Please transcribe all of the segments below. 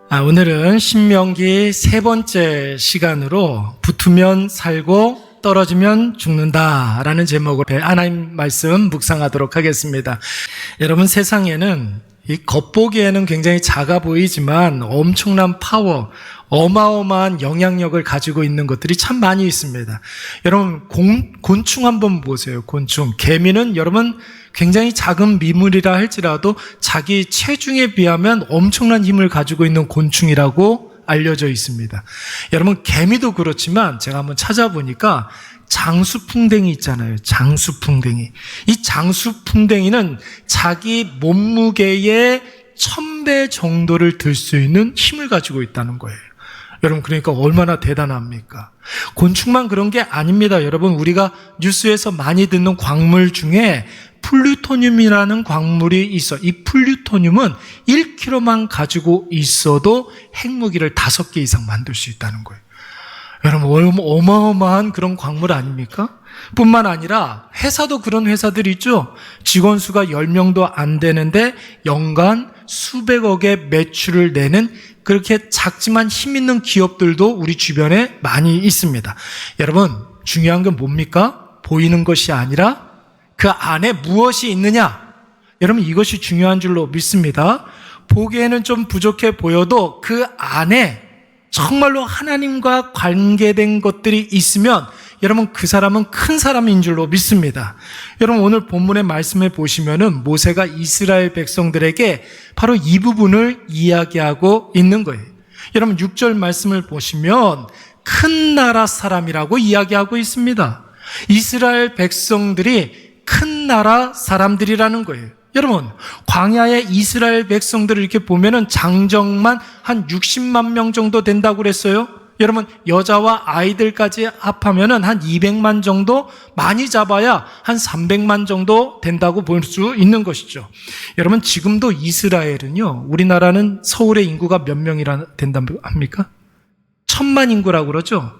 오늘은 신명기 세 번째 시간으로 붙으면 살고 떨어지면 죽는다라는 제목으로 하나님 말씀 묵상하도록 하겠습니다. 여러분, 세상에는 이 겉보기에는 굉장히 작아 보이지만 엄청난 파워, 어마어마한 영향력을 가지고 있는 것들이 참 많이 있습니다. 여러분, 곤충 한번 보세요. 곤충. 개미는 여러분 굉장히 작은 미물이라 할지라도 자기 체중에 비하면 엄청난 힘을 가지고 있는 곤충이라고 알려져 있습니다. 여러분, 개미도 그렇지만 제가 한번 찾아보니까 장수풍뎅이 있잖아요. 장수풍뎅이. 이 장수풍뎅이는 자기 몸무게의 1000배 정도를 들 수 있는 힘을 가지고 있다는 거예요. 여러분, 그러니까 얼마나 대단합니까? 곤충만 그런 게 아닙니다. 여러분, 우리가 뉴스에서 많이 듣는 광물 중에 플루토늄이라는 광물이 있어. 이 플루토늄은 1kg만 가지고 있어도 핵무기를 5개 이상 만들 수 있다는 거예요. 여러분, 어마어마한 그런 광물 아닙니까? 뿐만 아니라 회사도 그런 회사들이 있죠. 직원 수가 10명도 안 되는데 연간 수백억의 매출을 내는 그렇게 작지만 힘 있는 기업들도 우리 주변에 많이 있습니다. 여러분, 중요한 건 뭡니까? 보이는 것이 아니라 그 안에 무엇이 있느냐? 여러분, 이것이 중요한 줄로 믿습니다. 보기에는 좀 부족해 보여도 그 안에 정말로 하나님과 관계된 것들이 있으면 여러분, 그 사람은 큰 사람인 줄로 믿습니다. 여러분, 오늘 본문의 말씀에 보시면은 모세가 이스라엘 백성들에게 바로 이 부분을 이야기하고 있는 거예요. 여러분, 6절 말씀을 보시면 큰 나라 사람이라고 이야기하고 있습니다. 이스라엘 백성들이 큰 나라 사람들이라는 거예요. 여러분, 광야의 이스라엘 백성들을 이렇게 보면은 장정만 한 60만 명 정도 된다고 그랬어요. 여러분, 여자와 아이들까지 합하면은 한 200만 정도, 많이 잡아야 한 300만 정도 된다고 볼 수 있는 것이죠. 여러분, 지금도 이스라엘은요, 우리나라는 서울의 인구가 몇 명이라 된다고 합니까? 1000만 인구라고 그러죠.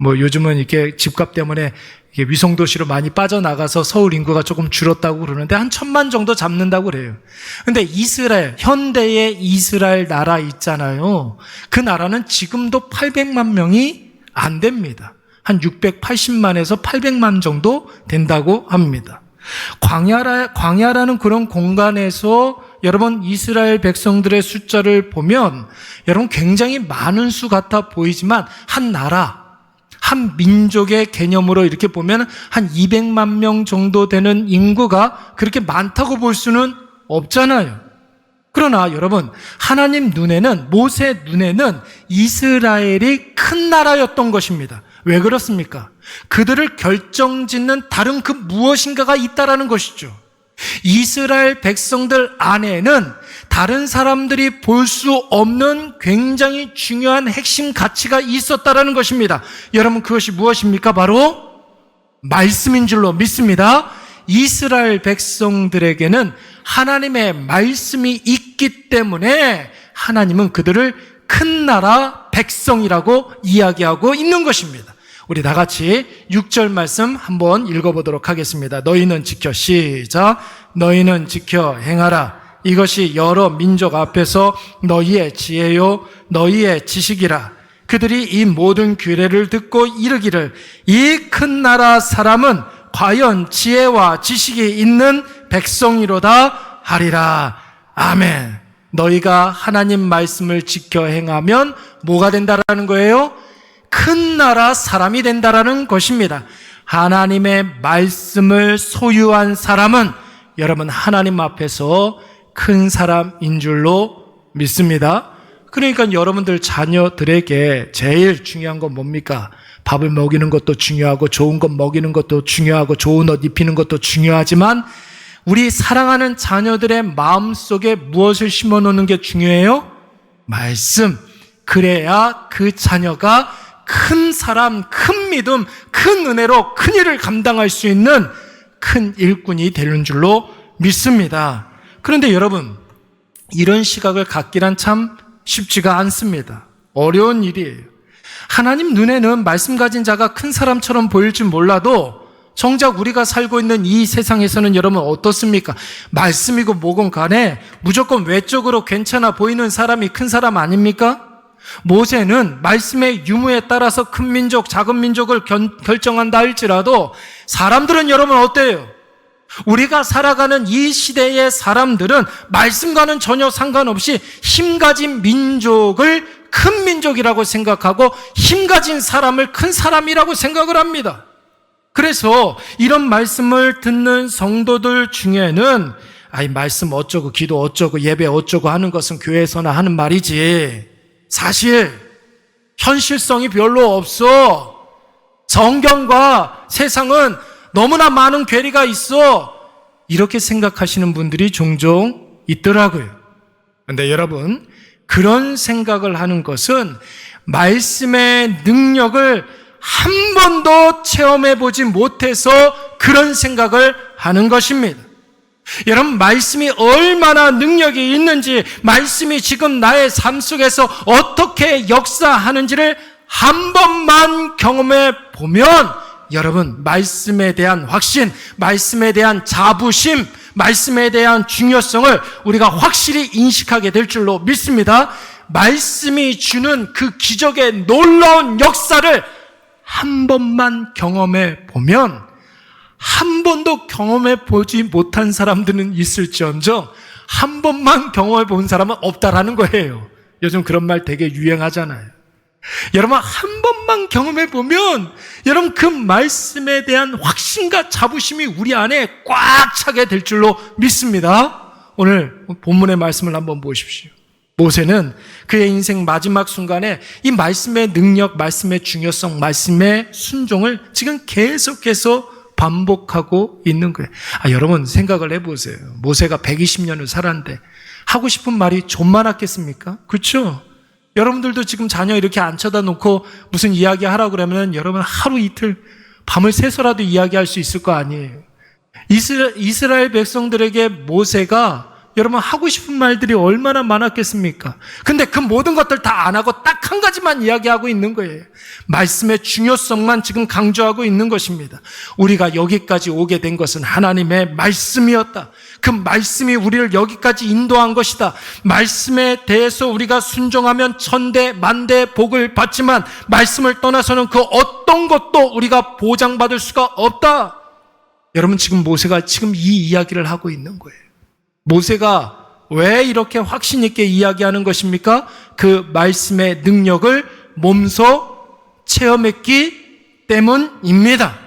요즘은 이렇게 집값 때문에 위성도시로 많이 빠져나가서 서울 인구가 조금 줄었다고 그러는데 한 1000만 정도 잡는다고 그래요. 근데 이스라엘, 현대의 이스라엘 나라 있잖아요. 그 나라는 지금도 800만 명이 안 됩니다. 한 680만에서 800만 정도 된다고 합니다. 광야라는 그런 공간에서 여러분, 이스라엘 백성들의 숫자를 보면 여러분 굉장히 많은 수 같아 보이지만 한 나라, 한 민족의 개념으로 이렇게 보면 한 200만 명 정도 되는 인구가 그렇게 많다고 볼 수는 없잖아요. 그러나 여러분, 하나님 눈에는, 모세 눈에는 이스라엘이 큰 나라였던 것입니다. 왜 그렇습니까? 그들을 결정짓는 다른 그 무엇인가가 있다라는 것이죠. 이스라엘 백성들 안에는 다른 사람들이 볼 수 없는 굉장히 중요한 핵심 가치가 있었다라는 것입니다. 여러분, 그것이 무엇입니까? 바로 말씀인 줄로 믿습니다. 이스라엘 백성들에게는 하나님의 말씀이 있기 때문에 하나님은 그들을 큰 나라 백성이라고 이야기하고 있는 것입니다. 우리 다 같이 6절 말씀 한번 읽어보도록 하겠습니다. 너희는 지켜, 시작. 너희는 지켜 행하라. 이것이 여러 민족 앞에서 너희의 지혜요 너희의 지식이라. 그들이 이 모든 규례를 듣고 이르기를, 이 큰 나라 사람은 과연 지혜와 지식이 있는 백성이로다 하리라. 아멘. 너희가 하나님 말씀을 지켜 행하면 뭐가 된다라는 거예요? 큰 나라 사람이 된다라는 것입니다. 하나님의 말씀을 소유한 사람은 여러분, 하나님 앞에서 큰 사람인 줄로 믿습니다. 그러니까 여러분들 자녀들에게 제일 중요한 건 뭡니까? 밥을 먹이는 것도 중요하고 좋은 것 먹이는 것도 중요하고 좋은 옷 입히는 것도 중요하지만 우리 사랑하는 자녀들의 마음속에 무엇을 심어 놓는 게 중요해요? 말씀. 그래야 그 자녀가 큰 사람, 큰 믿음, 큰 은혜로 큰 일을 감당할 수 있는 큰 일꾼이 되는 줄로 믿습니다. 그런데 여러분, 이런 시각을 갖기란 참 쉽지가 않습니다. 어려운 일이에요. 하나님 눈에는 말씀 가진 자가 큰 사람처럼 보일지 몰라도 정작 우리가 살고 있는 이 세상에서는 여러분 어떻습니까? 말씀이고 뭐건 간에 무조건 외적으로 괜찮아 보이는 사람이 큰 사람 아닙니까? 모세는 말씀의 유무에 따라서 큰 민족, 작은 민족을 결정한다 할지라도 사람들은 여러분 어때요? 우리가 살아가는 이 시대의 사람들은 말씀과는 전혀 상관없이 힘가진 민족을 큰 민족이라고 생각하고 힘가진 사람을 큰 사람이라고 생각을 합니다. 그래서 이런 말씀을 듣는 성도들 중에는 아이 말씀 어쩌고 기도 어쩌고 예배 어쩌고 하는 것은 교회에서나 하는 말이지 사실 현실성이 별로 없어. 성경과 세상은 너무나 많은 괴리가 있어. 이렇게 생각하시는 분들이 종종 있더라고요. 그런데 여러분, 그런 생각을 하는 것은 말씀의 능력을 한 번도 체험해보지 못해서 그런 생각을 하는 것입니다. 여러분, 말씀이 얼마나 능력이 있는지, 말씀이 지금 나의 삶 속에서 어떻게 역사하는지를 한 번만 경험해 보면 여러분, 말씀에 대한 확신, 말씀에 대한 자부심, 말씀에 대한 중요성을 우리가 확실히 인식하게 될 줄로 믿습니다. 말씀이 주는 그 기적의 놀라운 역사를 한 번만 경험해 보면 한 번도 경험해 보지 못한 사람들은 있을지언정 한 번만 경험해 본 사람은 없다라는 거예요. 요즘 그런 말 되게 유행하잖아요. 여러분, 한 번만 경험해 보면 여러분 그 말씀에 대한 확신과 자부심이 우리 안에 꽉 차게 될 줄로 믿습니다. 오늘 본문의 말씀을 한번 보십시오. 모세는 그의 인생 마지막 순간에 이 말씀의 능력, 말씀의 중요성, 말씀의 순종을 지금 계속해서 반복하고 있는 거예요. 여러분 생각을 해보세요. 모세가 120년을 살았는데 하고 싶은 말이 좀 많았겠습니까? 그렇죠? 여러분들도 지금 자녀 이렇게 안 쳐다놓고 무슨 이야기 하라고 그러면 여러분 하루 이틀 밤을 새서라도 이야기할 수 있을 거 아니에요. 이스라엘 백성들에게 모세가 여러분 하고 싶은 말들이 얼마나 많았겠습니까? 근데 그 모든 것들 다 안 하고 딱 한 가지만 이야기하고 있는 거예요. 말씀의 중요성만 지금 강조하고 있는 것입니다. 우리가 여기까지 오게 된 것은 하나님의 말씀이었다. 그 말씀이 우리를 여기까지 인도한 것이다. 말씀에 대해서 우리가 순종하면 천대 만대 복을 받지만 말씀을 떠나서는 그 어떤 것도 우리가 보장받을 수가 없다. 여러분, 지금 모세가 지금 이 이야기를 하고 있는 거예요. 모세가 왜 이렇게 확신 있게 이야기하는 것입니까? 그 말씀의 능력을 몸소 체험했기 때문입니다.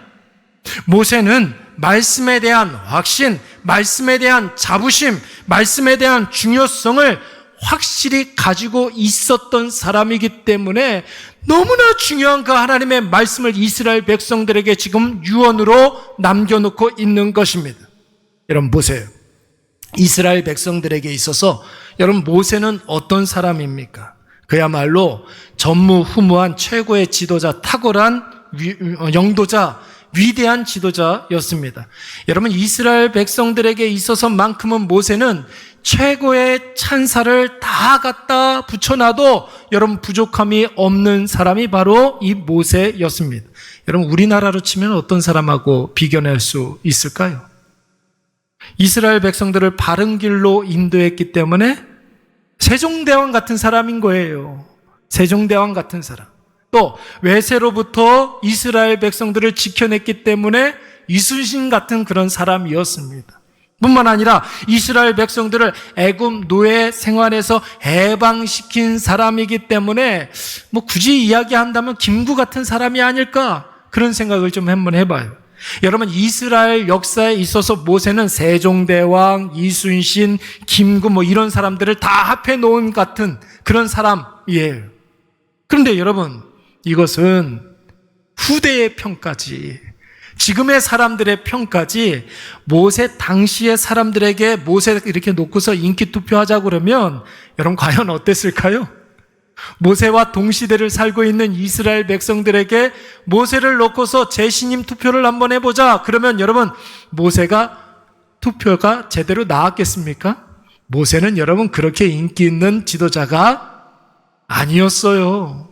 모세는 말씀에 대한 확신, 말씀에 대한 자부심, 말씀에 대한 중요성을 확실히 가지고 있었던 사람이기 때문에 너무나 중요한 그 하나님의 말씀을 이스라엘 백성들에게 지금 유언으로 남겨놓고 있는 것입니다. 여러분 보세요. 이스라엘 백성들에게 있어서 여러분 모세는 어떤 사람입니까? 그야말로 전무후무한 최고의 지도자, 탁월한 영도자, 위대한 지도자였습니다. 여러분 이스라엘 백성들에게 있어서만큼은 모세는 최고의 찬사를 다 갖다 붙여놔도 여러분 부족함이 없는 사람이 바로 이 모세였습니다. 여러분 우리나라로 치면 어떤 사람하고 비교할 수 있을까요? 이스라엘 백성들을 바른 길로 인도했기 때문에 세종대왕 같은 사람인 거예요. 세종대왕 같은 사람. 또 외세로부터 이스라엘 백성들을 지켜냈기 때문에 이순신 같은 그런 사람이었습니다. 뿐만 아니라 이스라엘 백성들을 애굽 노예 생활에서 해방시킨 사람이기 때문에 굳이 이야기한다면 김구 같은 사람이 아닐까 그런 생각을 좀 한번 해봐요. 여러분 이스라엘 역사에 있어서 모세는 세종대왕, 이순신, 김구 이런 사람들을 다 합해 놓은 같은 그런 사람이에요. 그런데 여러분 이것은 후대의 평가지, 지금의 사람들의 평가지, 모세 당시의 사람들에게 모세 이렇게 놓고서 인기 투표하자고 그러면 여러분 과연 어땠을까요? 모세와 동시대를 살고 있는 이스라엘 백성들에게 모세를 놓고서 재신임 투표를 한번 해보자. 그러면 여러분 모세가 투표가 제대로 나왔겠습니까? 모세는 여러분 그렇게 인기 있는 지도자가 아니었어요.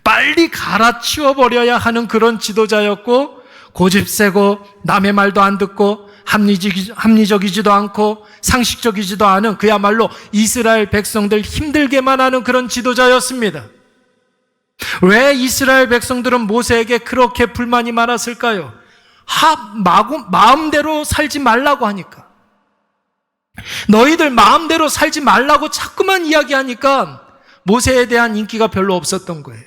빨리 갈아치워버려야 하는 그런 지도자였고 고집 세고 남의 말도 안 듣고 합리적이지도 않고 상식적이지도 않은 그야말로 이스라엘 백성들 힘들게만 하는 그런 지도자였습니다. 왜 이스라엘 백성들은 모세에게 그렇게 불만이 많았을까요? 마음대로 살지 말라고 하니까. 너희들 마음대로 살지 말라고 자꾸만 이야기하니까 모세에 대한 인기가 별로 없었던 거예요.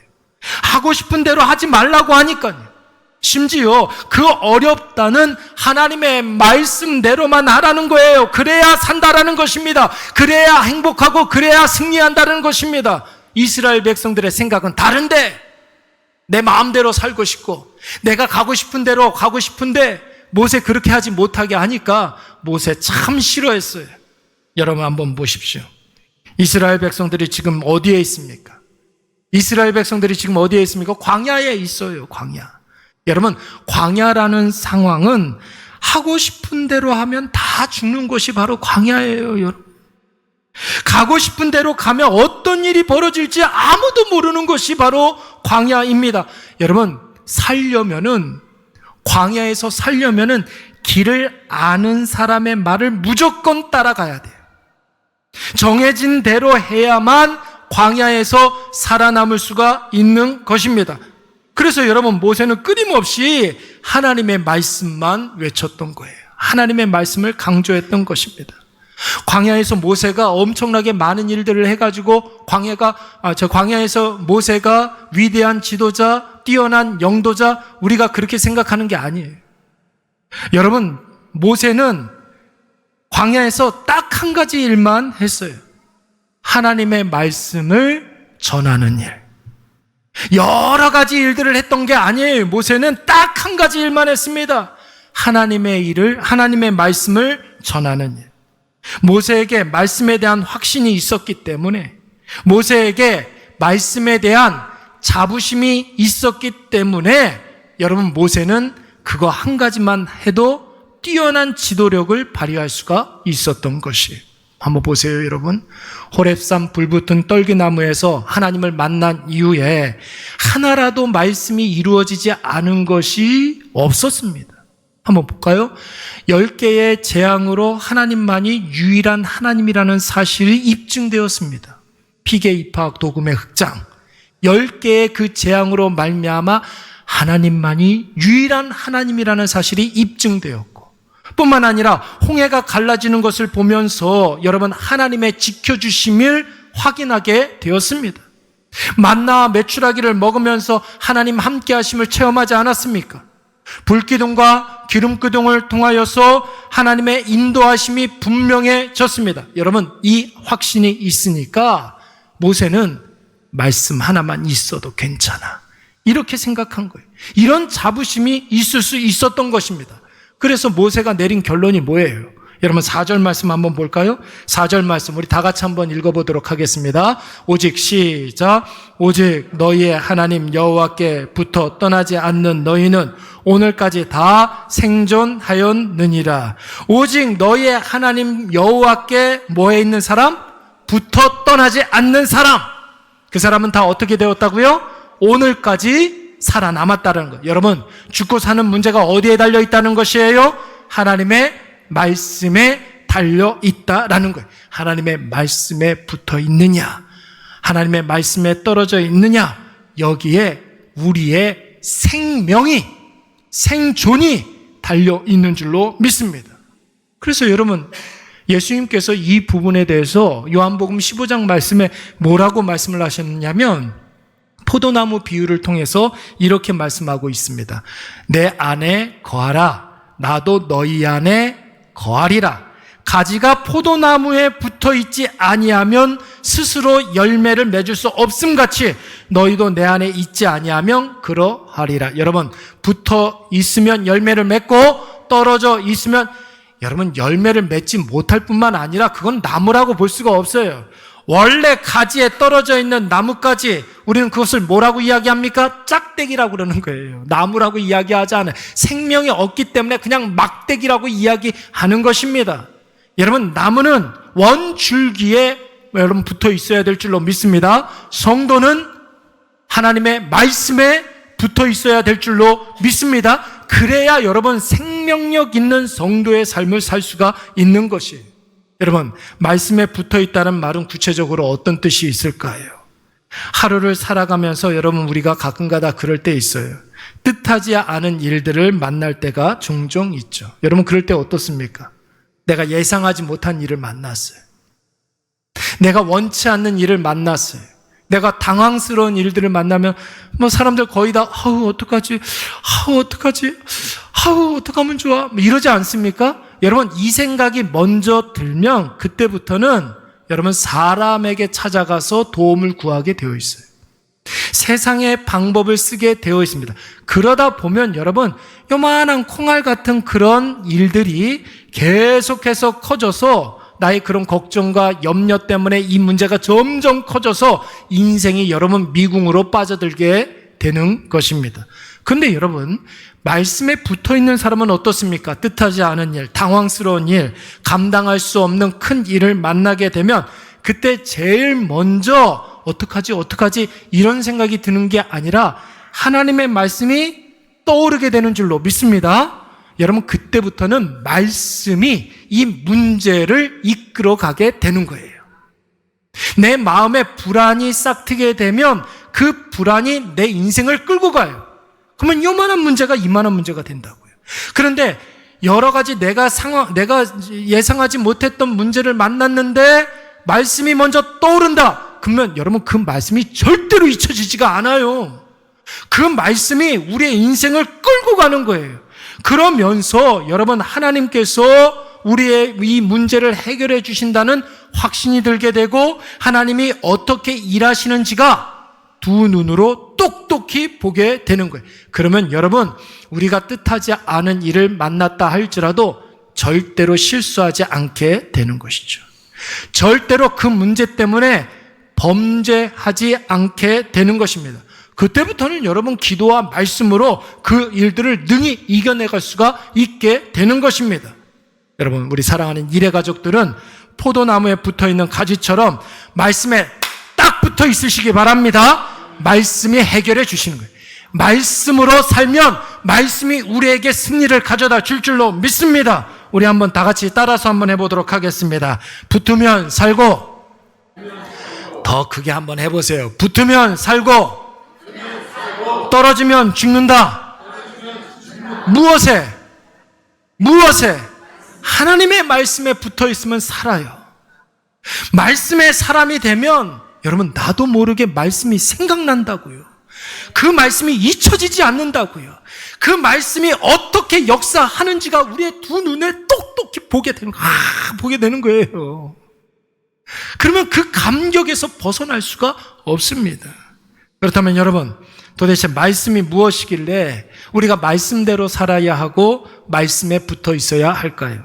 하고 싶은 대로 하지 말라고 하니까요. 심지어 그 어렵다는 하나님의 말씀대로만 하라는 거예요. 그래야 산다라는 것입니다. 그래야 행복하고 그래야 승리한다는 것입니다. 이스라엘 백성들의 생각은 다른데 내 마음대로 살고 싶고 내가 가고 싶은 대로 가고 싶은데 모세 그렇게 하지 못하게 하니까 모세 참 싫어했어요. 여러분 한번 보십시오. 이스라엘 백성들이 지금 어디에 있습니까? 이스라엘 백성들이 지금 어디에 있습니까? 광야에 있어요. 광야. 여러분, 광야라는 상황은 하고 싶은 대로 하면 다 죽는 곳이 바로 광야예요. 여러분. 가고 싶은 대로 가면 어떤 일이 벌어질지 아무도 모르는 것이 바로 광야입니다. 여러분, 광야에서 살려면은 길을 아는 사람의 말을 무조건 따라가야 돼요. 정해진 대로 해야만 광야에서 살아남을 수가 있는 것입니다. 그래서 여러분, 모세는 끊임없이 하나님의 말씀만 외쳤던 거예요. 하나님의 말씀을 강조했던 것입니다. 광야에서 모세가 엄청나게 많은 일들을 해가지고 광야에서 모세가 위대한 지도자, 뛰어난 영도자, 우리가 그렇게 생각하는 게 아니에요. 여러분, 모세는 광야에서 딱 한 가지 일만 했어요. 하나님의 말씀을 전하는 일. 여러 가지 일들을 했던 게 아니에요. 모세는 딱 한 가지 일만 했습니다. 하나님의 말씀을 전하는 일. 모세에게 말씀에 대한 확신이 있었기 때문에, 모세에게 말씀에 대한 자부심이 있었기 때문에, 여러분, 모세는 그거 한 가지만 해도 뛰어난 지도력을 발휘할 수가 있었던 것이에요. 한번 보세요, 여러분. 호렙산 불붙은 떨기나무에서 하나님을 만난 이후에 하나라도 말씀이 이루어지지 않은 것이 없었습니다. 한번 볼까요? 10개의 재앙으로 하나님만이 유일한 하나님이라는 사실이 입증되었습니다. 피게, 이팍, 도금의 흑장. 10개의 그 재앙으로 말미암아 하나님만이 유일한 하나님이라는 사실이 입증되었고, 뿐만 아니라 홍해가 갈라지는 것을 보면서 여러분 하나님의 지켜주심을 확인하게 되었습니다. 만나와 메추라기를 먹으면서 하나님 함께 하심을 체험하지 않았습니까? 불기둥과 기름기둥을 통하여서 하나님의 인도하심이 분명해졌습니다. 여러분, 이 확신이 있으니까 모세는 말씀 하나만 있어도 괜찮아, 이렇게 생각한 거예요. 이런 자부심이 있을 수 있었던 것입니다. 그래서 모세가 내린 결론이 뭐예요? 여러분 4절 말씀 한번 볼까요? 4절 말씀 우리 다 같이 한번 읽어보도록 하겠습니다. 오직 시작. 오직 너희의 하나님 여호와께 붙어 떠나지 않는 너희는 오늘까지 다 생존하였느니라. 오직 너희의 하나님 여호와께 뭐에 있는 사람? 붙어 떠나지 않는 사람. 그 사람은 다 어떻게 되었다고요? 오늘까지 살아남았다는 것. 여러분, 죽고 사는 문제가 어디에 달려 있다는 것이에요? 하나님의 말씀에 달려 있다라는 거예요. 하나님의 말씀에 붙어 있느냐, 하나님의 말씀에 떨어져 있느냐, 여기에 우리의 생존이 달려 있는 줄로 믿습니다. 그래서 여러분, 예수님께서 이 부분에 대해서 요한복음 15장 말씀에 뭐라고 말씀을 하셨냐면, 포도나무 비유를 통해서 이렇게 말씀하고 있습니다. 내 안에 거하라, 나도 너희 안에 거하리라. 가지가 포도나무에 붙어 있지 아니하면 스스로 열매를 맺을 수 없음같이 너희도 내 안에 있지 아니하면 그러하리라. 여러분, 붙어 있으면 열매를 맺고 떨어져 있으면, 여러분, 열매를 맺지 못할 뿐만 아니라 그건 나무라고 볼 수가 없어요. 원래 가지에 떨어져 있는 나뭇가지, 우리는 그것을 뭐라고 이야기합니까? 짝대기라고 그러는 거예요. 나무라고 이야기하지 않아요. 생명이 없기 때문에 그냥 막대기라고 이야기하는 것입니다. 여러분, 나무는 원줄기에 여러분 붙어 있어야 될 줄로 믿습니다. 성도는 하나님의 말씀에 붙어 있어야 될 줄로 믿습니다. 그래야 여러분 생명력 있는 성도의 삶을 살 수가 있는 것이에요. 여러분, 말씀에 붙어 있다는 말은 구체적으로 어떤 뜻이 있을까요? 하루를 살아가면서 여러분 우리가 가끔가다 그럴 때 있어요. 뜻하지 않은 일들을 만날 때가 종종 있죠. 여러분 그럴 때 어떻습니까? 내가 예상하지 못한 일을 만났어요. 내가 원치 않는 일을 만났어요. 내가 당황스러운 일들을 만나면 사람들 거의 다 어떡하지? 어떡하면 좋아? 이러지 않습니까? 여러분 이 생각이 먼저 들면 그때부터는 여러분 사람에게 찾아가서 도움을 구하게 되어 있어요. 세상의 방법을 쓰게 되어 있습니다. 그러다 보면 여러분 요만한 콩알 같은 그런 일들이 계속해서 커져서 나의 그런 걱정과 염려 때문에 이 문제가 점점 커져서 인생이 여러분 미궁으로 빠져들게 되는 것입니다. 그런데 여러분 말씀에 붙어있는 사람은 어떻습니까? 뜻하지 않은 일, 당황스러운 일, 감당할 수 없는 큰 일을 만나게 되면 그때 제일 먼저 어떡하지 이런 생각이 드는 게 아니라 하나님의 말씀이 떠오르게 되는 줄로 믿습니다. 여러분 그때부터는 말씀이 이 문제를 이끌어가게 되는 거예요. 내 마음에 불안이 싹트게 되면 그 불안이 내 인생을 끌고 가요. 그러면 요만한 문제가 이만한 문제가 된다고요. 그런데 여러 가지 내가 예상하지 못했던 문제를 만났는데 말씀이 먼저 떠오른다. 그러면 여러분 그 말씀이 절대로 잊혀지지가 않아요. 그 말씀이 우리의 인생을 끌고 가는 거예요. 그러면서 여러분 하나님께서 우리의 이 문제를 해결해 주신다는 확신이 들게 되고 하나님이 어떻게 일하시는지가 두 눈으로 똑똑히 보게 되는 거예요. 그러면 여러분 우리가 뜻하지 않은 일을 만났다 할지라도 절대로 실수하지 않게 되는 것이죠. 절대로 그 문제 때문에 범죄하지 않게 되는 것입니다. 그때부터는 여러분 기도와 말씀으로 그 일들을 능히 이겨내갈 수가 있게 되는 것입니다. 여러분 우리 사랑하는 일의 가족들은 포도나무에 붙어있는 가지처럼 말씀에 딱 붙어 있으시기 바랍니다. 말씀이 해결해 주시는 거예요. 말씀으로 살면 말씀이 우리에게 승리를 가져다 줄 줄로 믿습니다. 우리 한번 다 같이 따라서 한번 해보도록 하겠습니다. 붙으면 살고, 더 크게 한번 해보세요. 붙으면 살고, 떨어지면 죽는다. 무엇에? 하나님의 말씀에 붙어 있으면 살아요. 말씀의 사람이 되면 여러분 나도 모르게 말씀이 생각난다고요. 그 말씀이 잊혀지지 않는다고요. 그 말씀이 어떻게 역사하는지가 우리의 두 눈에 똑똑히 보게 되는 거예요. 그러면 그 감격에서 벗어날 수가 없습니다. 그렇다면 여러분 도대체 말씀이 무엇이길래 우리가 말씀대로 살아야 하고 말씀에 붙어 있어야 할까요?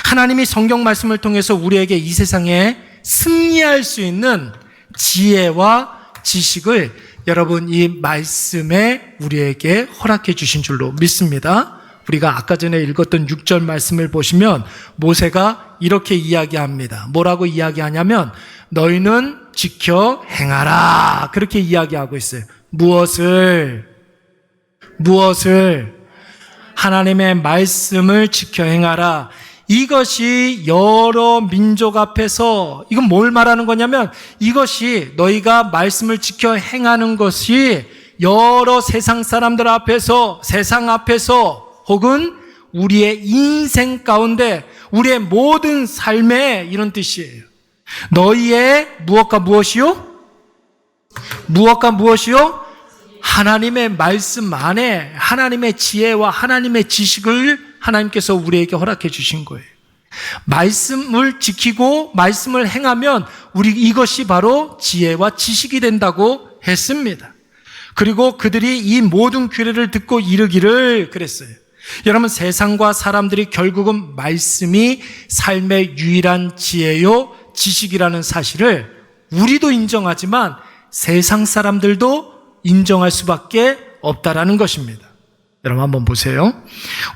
하나님이 성경 말씀을 통해서 우리에게 이 세상에 승리할 수 있는 지혜와 지식을 여러분 이 말씀에 우리에게 허락해 주신 줄로 믿습니다. 우리가 아까 전에 읽었던 6절 말씀을 보시면 모세가 이렇게 이야기합니다. 뭐라고 이야기하냐면 너희는 지켜 행하라 그렇게 이야기하고 있어요. 무엇을? 하나님의 말씀을 지켜 행하라. 이것이 여러 민족 앞에서 이건 뭘 말하는 거냐면 이것이 너희가 말씀을 지켜 행하는 것이 여러 세상 사람들 앞에서 세상 앞에서 혹은 우리의 인생 가운데 우리의 모든 삶에 이런 뜻이에요. 너희의 무엇과 무엇이요? 하나님의 말씀 안에 하나님의 지혜와 하나님의 지식을 하나님께서 우리에게 허락해 주신 거예요. 말씀을 지키고 말씀을 행하면 우리 이것이 바로 지혜와 지식이 된다고 했습니다. 그리고 그들이 이 모든 규례를 듣고 이르기를 그랬어요. 여러분 세상과 사람들이 결국은 말씀이 삶의 유일한 지혜요 지식이라는 사실을 우리도 인정하지만 세상 사람들도 인정할 수밖에 없다라는 것입니다. 여러분 한번 보세요.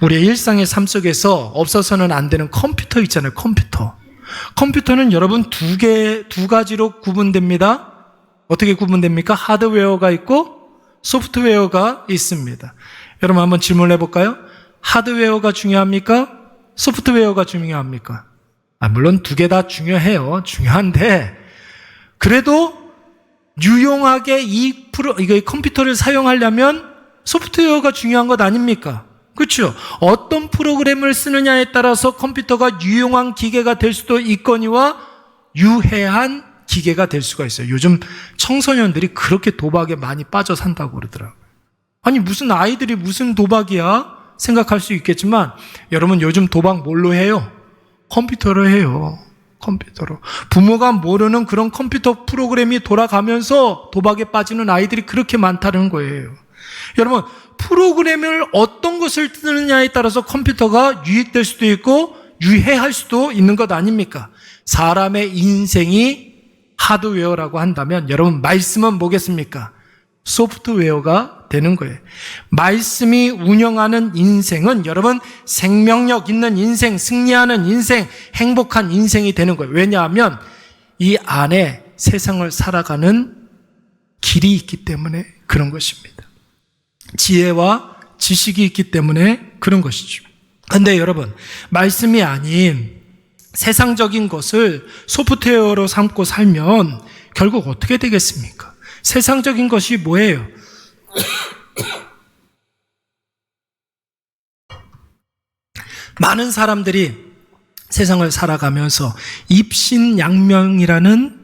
우리의 일상의 삶 속에서 없어서는 안 되는 컴퓨터 있잖아요. 컴퓨터는 여러분 두 가지로 구분됩니다. 어떻게 구분됩니까? 하드웨어가 있고 소프트웨어가 있습니다. 여러분 한번 질문을 해볼까요? 하드웨어가 중요합니까? 소프트웨어가 중요합니까? 물론 두 개 다 중요해요. 중요한데 그래도 유용하게 이 컴퓨터를 사용하려면 소프트웨어가 중요한 것 아닙니까? 그렇죠? 어떤 프로그램을 쓰느냐에 따라서 컴퓨터가 유용한 기계가 될 수도 있거니와 유해한 기계가 될 수가 있어요. 요즘 청소년들이 그렇게 도박에 많이 빠져 산다고 그러더라고요. 아니 무슨 아이들이 무슨 도박이야? 생각할 수 있겠지만 여러분 요즘 도박 뭘로 해요? 컴퓨터로 해요. 컴퓨터로. 부모가 모르는 그런 컴퓨터 프로그램이 돌아가면서 도박에 빠지는 아이들이 그렇게 많다는 거예요. 여러분 프로그램을 어떤 것을 쓰느냐에 따라서 컴퓨터가 유익될 수도 있고 유해할 수도 있는 것 아닙니까? 사람의 인생이 하드웨어라고 한다면 여러분 말씀은 뭐겠습니까? 소프트웨어가 되는 거예요. 말씀이 운영하는 인생은 여러분 생명력 있는 인생, 승리하는 인생, 행복한 인생이 되는 거예요. 왜냐하면 이 안에 세상을 살아가는 길이 있기 때문에 그런 것입니다. 지혜와 지식이 있기 때문에 그런 것이죠. 그런데 여러분 말씀이 아닌 세상적인 것을 소프트웨어로 삼고 살면 결국 어떻게 되겠습니까? 세상적인 것이 뭐예요? 많은 사람들이 세상을 살아가면서 입신양명이라는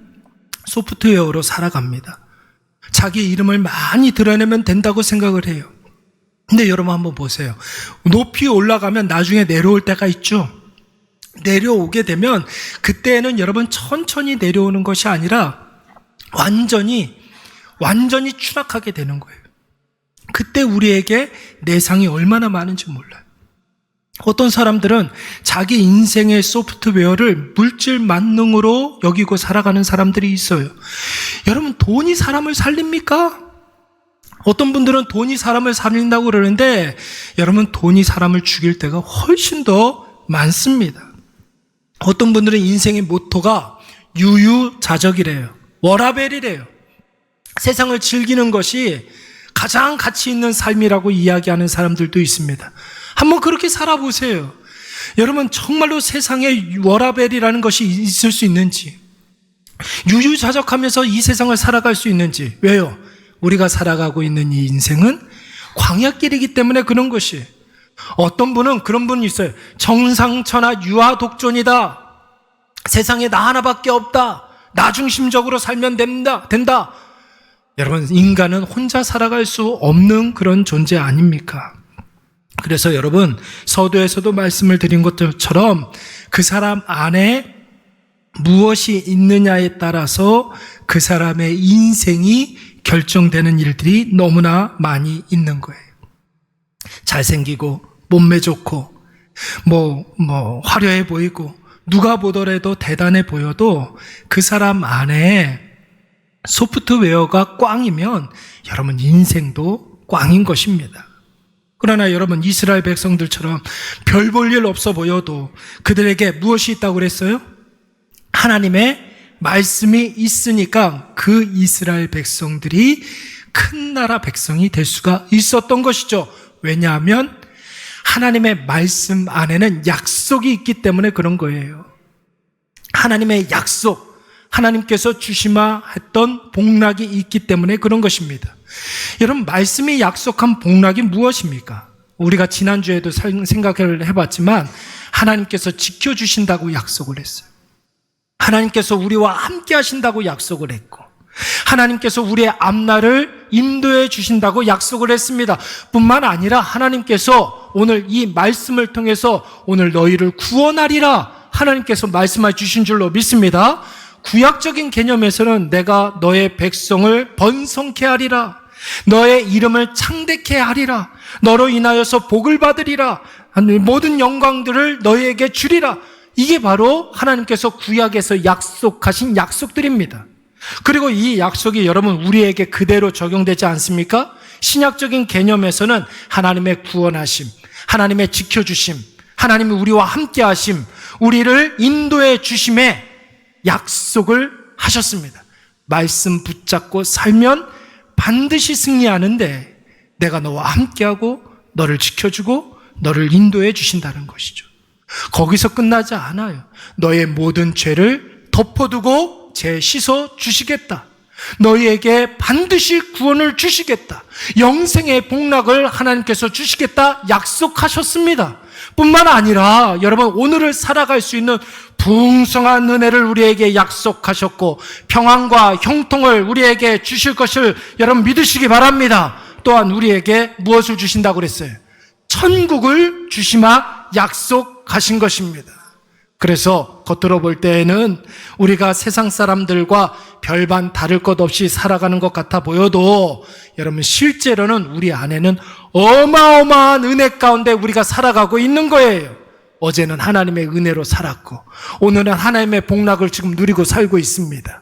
소프트웨어로 살아갑니다. 자기 이름을 많이 드러내면 된다고 생각을 해요. 근데 여러분 한번 보세요. 높이 올라가면 나중에 내려올 때가 있죠. 내려오게 되면 그때는 여러분 천천히 내려오는 것이 아니라 완전히 추락하게 되는 거예요. 그때 우리에게 내상이 얼마나 많은지 몰라요. 어떤 사람들은 자기 인생의 소프트웨어를 물질 만능으로 여기고 살아가는 사람들이 있어요. 여러분 돈이 사람을 살립니까? 어떤 분들은 돈이 사람을 살린다고 그러는데 여러분 돈이 사람을 죽일 때가 훨씬 더 많습니다. 어떤 분들은 인생의 모토가 유유자적이래요. 워라밸이래요. 세상을 즐기는 것이 가장 가치 있는 삶이라고 이야기하는 사람들도 있습니다. 한번 그렇게 살아보세요. 여러분 정말로 세상에 워라밸이라는 것이 있을 수 있는지, 유유자적하면서 이 세상을 살아갈 수 있는지. 왜요? 우리가 살아가고 있는 이 인생은 광야길이기 때문에 그런 것이. 어떤 분은 그런 분이 있어요. 정상천하 유아독존이다. 세상에 나 하나밖에 없다. 나 중심적으로 살면 된다. 여러분 인간은 혼자 살아갈 수 없는 그런 존재 아닙니까? 그래서 여러분 서두에서도 말씀을 드린 것처럼 그 사람 안에 무엇이 있느냐에 따라서 그 사람의 인생이 결정되는 일들이 너무나 많이 있는 거예요. 잘생기고 몸매 좋고 화려해 보이고 누가 보더라도 대단해 보여도 그 사람 안에 소프트웨어가 꽝이면 여러분 인생도 꽝인 것입니다. 그러나 여러분 이스라엘 백성들처럼 별 볼 일 없어 보여도 그들에게 무엇이 있다고 그랬어요? 하나님의 말씀이 있으니까 그 이스라엘 백성들이 큰 나라 백성이 될 수가 있었던 것이죠. 왜냐하면 하나님의 말씀 안에는 약속이 있기 때문에 그런 거예요. 하나님의 약속, 하나님께서 주시마 했던 복락이 있기 때문에 그런 것입니다. 여러분 말씀이 약속한 복락이 무엇입니까? 우리가 지난주에도 생각을 해봤지만 하나님께서 지켜주신다고 약속을 했어요. 하나님께서 우리와 함께 하신다고 약속을 했고 하나님께서 우리의 앞날을 인도해 주신다고 약속을 했습니다. 뿐만 아니라 하나님께서 오늘 이 말씀을 통해서 오늘 너희를 구원하리라 하나님께서 말씀해 주신 줄로 믿습니다. 구약적인 개념에서는 내가 너의 백성을 번성케 하리라, 너의 이름을 창대케 하리라, 너로 인하여서 복을 받으리라, 모든 영광들을 너희에게 주리라. 이게 바로 하나님께서 구약에서 약속하신 약속들입니다. 그리고 이 약속이 여러분 우리에게 그대로 적용되지 않습니까? 신약적인 개념에서는 하나님의 구원하심, 하나님의 지켜주심, 하나님이 우리와 함께 하심, 우리를 인도해 주심에 약속을 하셨습니다. 말씀 붙잡고 살면 반드시 승리하는데 내가 너와 함께하고 너를 지켜주고 너를 인도해 주신다는 것이죠. 거기서 끝나지 않아요. 너의 모든 죄를 덮어두고 죄 씻어 주시겠다. 너희에게 반드시 구원을 주시겠다. 영생의 복락을 하나님께서 주시겠다 약속하셨습니다. 뿐만 아니라 여러분 오늘을 살아갈 수 있는 풍성한 은혜를 우리에게 약속하셨고 평안과 형통을 우리에게 주실 것을 여러분 믿으시기 바랍니다. 또한 우리에게 무엇을 주신다고 그랬어요? 천국을 주시마 약속하신 것입니다. 그래서 겉으로 볼 때에는 우리가 세상 사람들과 별반 다를 것 없이 살아가는 것 같아 보여도 여러분 실제로는 우리 안에는 어마어마한 은혜 가운데 우리가 살아가고 있는 거예요. 어제는 하나님의 은혜로 살았고 오늘은 하나님의 복락을 지금 누리고 살고 있습니다.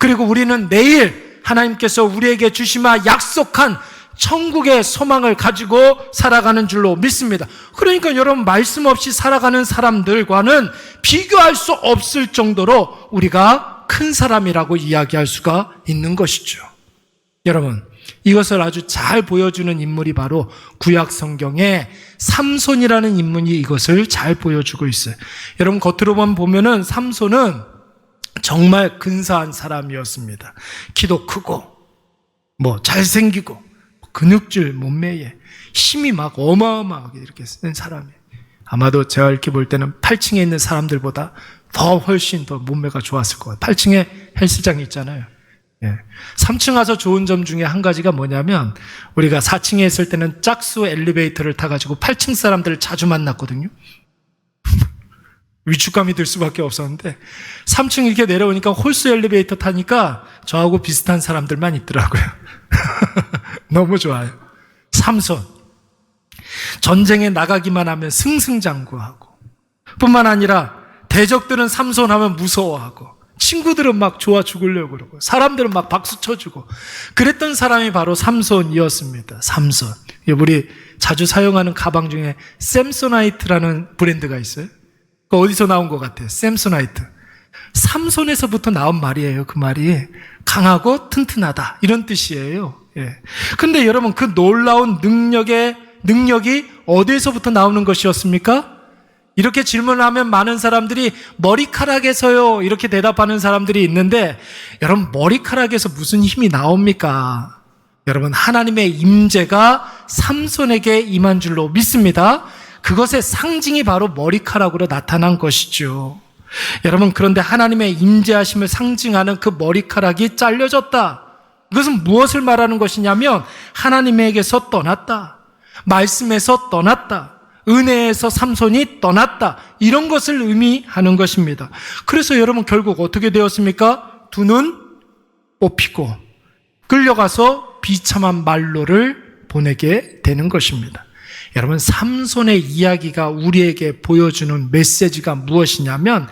그리고 우리는 내일 하나님께서 우리에게 주시마 약속한 천국의 소망을 가지고 살아가는 줄로 믿습니다. 그러니까 여러분 말씀 없이 살아가는 사람들과는 비교할 수 없을 정도로 우리가 큰 사람이라고 이야기할 수가 있는 것이죠. 여러분 이것을 아주 잘 보여주는 인물이 바로 구약 성경에 삼손이라는 인물이 이것을 잘 보여주고 있어요. 여러분 겉으로 보면은 삼손은 정말 근사한 사람이었습니다. 키도 크고 잘생기고 근육질 몸매에 힘이 막 어마어마하게 이렇게 쓴 사람이에요. 아마도 제가 이렇게 볼 때는 8층에 있는 사람들보다 훨씬 더 몸매가 좋았을 거예요. 8층에 헬스장이 있잖아요. 3층 와서 좋은 점 중에 한 가지가 뭐냐면 우리가 4층에 있을 때는 짝수 엘리베이터를 타가지고 8층 사람들을 자주 만났거든요. 위축감이 들 수밖에 없었는데 3층 이렇게 내려오니까 홀수 엘리베이터 타니까 저하고 비슷한 사람들만 있더라고요. 너무 좋아요. 삼손 전쟁에 나가기만 하면 승승장구하고 뿐만 아니라 대적들은 삼손 하면 무서워하고 친구들은 막 좋아 죽으려고 그러고 사람들은 막 박수 쳐주고 그랬던 사람이 바로 삼손이었습니다. 삼손. 우리 자주 사용하는 가방 중에 샘소나이트라는 브랜드가 있어요. 그 어디서 나온 것 같아요? 샘소나이트. 삼손에서부터 나온 말이에요. 그 말이 강하고 튼튼하다 이런 뜻이에요. 근데 여러분 그 놀라운 능력이 어디에서부터 나오는 것이었습니까? 이렇게 질문을 하면 많은 사람들이 머리카락에서요 이렇게 대답하는 사람들이 있는데 여러분 머리카락에서 무슨 힘이 나옵니까? 여러분 하나님의 임재가 삼손에게 임한 줄로 믿습니다. 그것의 상징이 바로 머리카락으로 나타난 것이죠. 여러분 그런데 하나님의 임재하심을 상징하는 그 머리카락이 잘려졌다. 그것은 무엇을 말하는 것이냐면 하나님에게서 떠났다. 말씀에서 떠났다. 은혜에서 삼손이 떠났다. 이런 것을 의미하는 것입니다. 그래서 여러분 결국 어떻게 되었습니까? 두 눈 뽑히고 끌려가서 비참한 말로를 보내게 되는 것입니다. 여러분 삼손의 이야기가 우리에게 보여주는 메시지가 무엇이냐면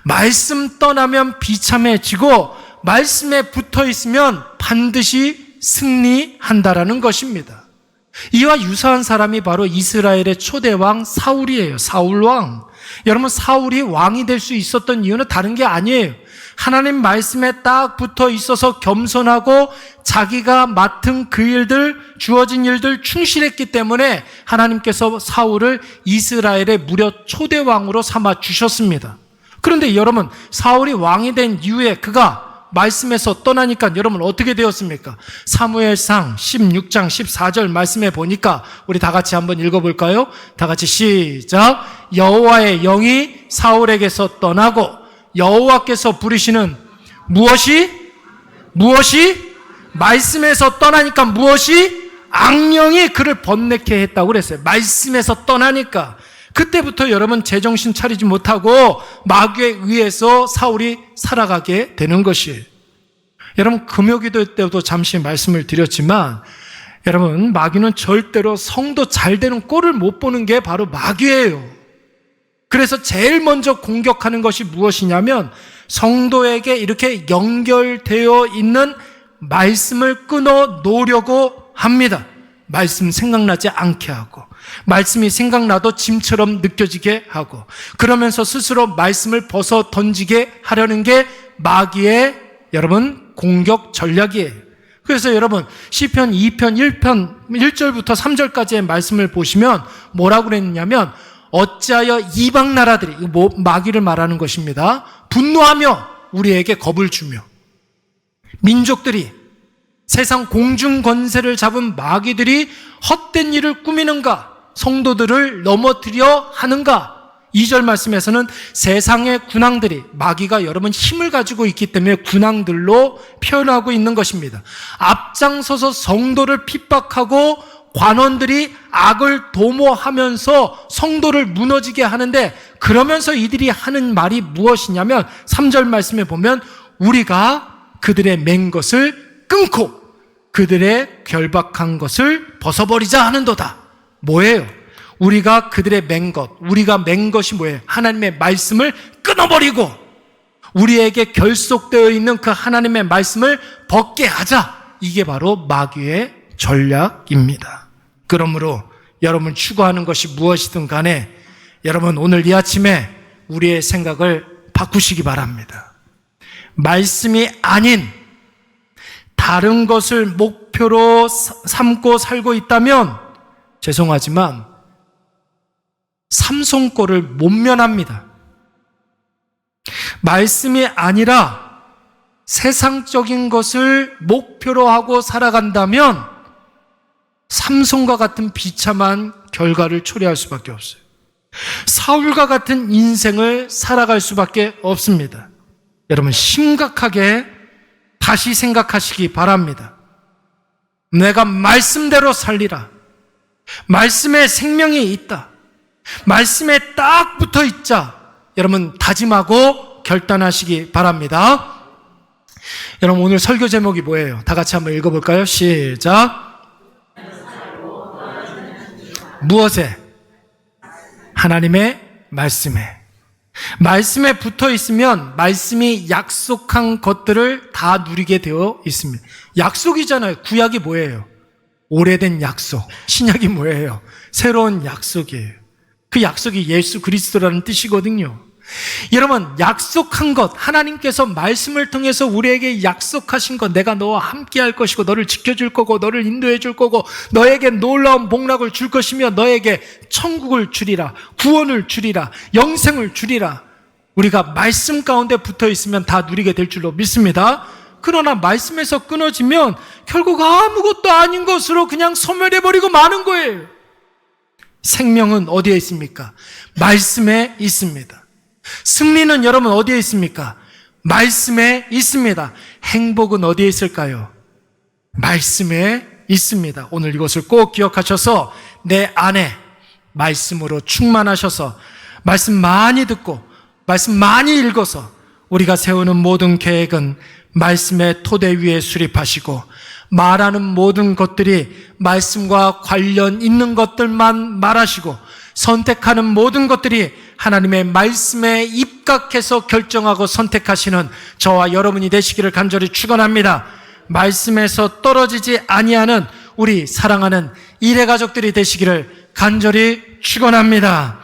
말씀 떠나면 비참해지고 말씀에 붙어 있으면 반드시 승리한다라는 것입니다. 이와 유사한 사람이 바로 이스라엘의 초대왕 사울이에요. 사울왕. 여러분 사울이 왕이 될 수 있었던 이유는 다른 게 아니에요. 하나님 말씀에 딱 붙어 있어서 겸손하고 자기가 맡은 그 일들, 주어진 일들 충실했기 때문에 하나님께서 사울을 이스라엘의 무려 초대왕으로 삼아 주셨습니다. 그런데 여러분 사울이 왕이 된 이후에 그가 말씀에서 떠나니까 여러분 어떻게 되었습니까? 사무엘상 16장 14절 말씀에 보니까 우리 다 같이 한번 읽어볼까요? 다 같이 시작. 여호와의 영이 사울에게서 떠나고 여호와께서 부르시는 무엇이 말씀에서 떠나니까 무엇이 악령이 그를 번뇌케 했다고 그랬어요. 말씀에서 떠나니까 그때부터 여러분 제정신 차리지 못하고 마귀에 의해서 사울이 살아가게 되는 것이에요. 여러분 금요기도 때도 잠시 말씀을 드렸지만 여러분 마귀는 절대로 성도 잘 되는 꼴을 못 보는 게 바로 마귀예요. 그래서 제일 먼저 공격하는 것이 무엇이냐면 성도에게 이렇게 연결되어 있는 말씀을 끊어 놓으려고 합니다. 말씀 생각나지 않게 하고 말씀이 생각나도 짐처럼 느껴지게 하고 그러면서 스스로 말씀을 벗어 던지게 하려는 게 마귀의 여러분 공격 전략이에요. 그래서 여러분 시편 2편 1편 1절부터 3절까지의 말씀을 보시면 뭐라고 그랬냐면 어찌하여 이방 나라들이, 마귀를 말하는 것입니다, 분노하며 우리에게 겁을 주며 민족들이, 세상 공중 권세를 잡은 마귀들이 헛된 일을 꾸미는가, 성도들을 넘어뜨려 하는가. 2절 말씀에서는 세상의 군왕들이, 마귀가 여러분 힘을 가지고 있기 때문에 군왕들로 표현하고 있는 것입니다. 앞장서서 성도를 핍박하고 관원들이 악을 도모하면서 성도를 무너지게 하는데, 그러면서 이들이 하는 말이 무엇이냐면 3절 말씀에 보면 우리가 그들의 맨 것을 끊고 그들의 결박한 것을 벗어버리자 하는도다. 뭐예요? 우리가 그들의 맨 것, 우리가 맨 것이 뭐예요? 하나님의 말씀을 끊어버리고 우리에게 결속되어 있는 그 하나님의 말씀을 벗게 하자. 이게 바로 마귀의 전략입니다. 그러므로 여러분 추구하는 것이 무엇이든 간에 여러분 오늘 이 아침에 우리의 생각을 바꾸시기 바랍니다. 말씀이 아닌 다른 것을 목표로 삼고 살고 있다면 죄송하지만 삼손 꼴을 못 면합니다. 말씀이 아니라 세상적인 것을 목표로 하고 살아간다면 삼손과 같은 비참한 결과를 초래할 수밖에 없어요. 사울과 같은 인생을 살아갈 수밖에 없습니다. 여러분 심각하게 다시 생각하시기 바랍니다. 내가 말씀대로 살리라. 말씀에 생명이 있다. 말씀에 딱 붙어 있자. 여러분 다짐하고 결단하시기 바랍니다. 여러분 오늘 설교 제목이 뭐예요? 다 같이 한번 읽어볼까요? 시작. 무엇에? 하나님의 말씀에. 말씀에 붙어 있으면 말씀이 약속한 것들을 다 누리게 되어 있습니다. 약속이잖아요. 구약이 뭐예요? 오래된 약속. 신약이 뭐예요? 새로운 약속이에요. 그 약속이 예수 그리스도라는 뜻이거든요. 여러분 약속한 것, 하나님께서 말씀을 통해서 우리에게 약속하신 것, 내가 너와 함께 할 것이고 너를 지켜줄 거고 너를 인도해 줄 거고 너에게 놀라운 복락을 줄 것이며 너에게 천국을 주리라, 구원을 주리라, 영생을 주리라. 우리가 말씀 가운데 붙어 있으면 다 누리게 될 줄로 믿습니다. 그러나 말씀에서 끊어지면 결국 아무것도 아닌 것으로 그냥 소멸해버리고 마는 거예요. 생명은 어디에 있습니까? 말씀에 있습니다. 승리는 여러분 어디에 있습니까? 말씀에 있습니다. 행복은 어디에 있을까요? 말씀에 있습니다. 오늘 이것을 꼭 기억하셔서 내 안에 말씀으로 충만하셔서 말씀 많이 듣고 말씀 많이 읽어서 우리가 세우는 모든 계획은 말씀의 토대 위에 수립하시고 말하는 모든 것들이 말씀과 관련 있는 것들만 말하시고 선택하는 모든 것들이 하나님의 말씀에 입각해서 결정하고 선택하시는 저와 여러분이 되시기를 간절히 축원합니다. 말씀에서 떨어지지 아니하는 우리 사랑하는 일해 가족들이 되시기를 간절히 축원합니다.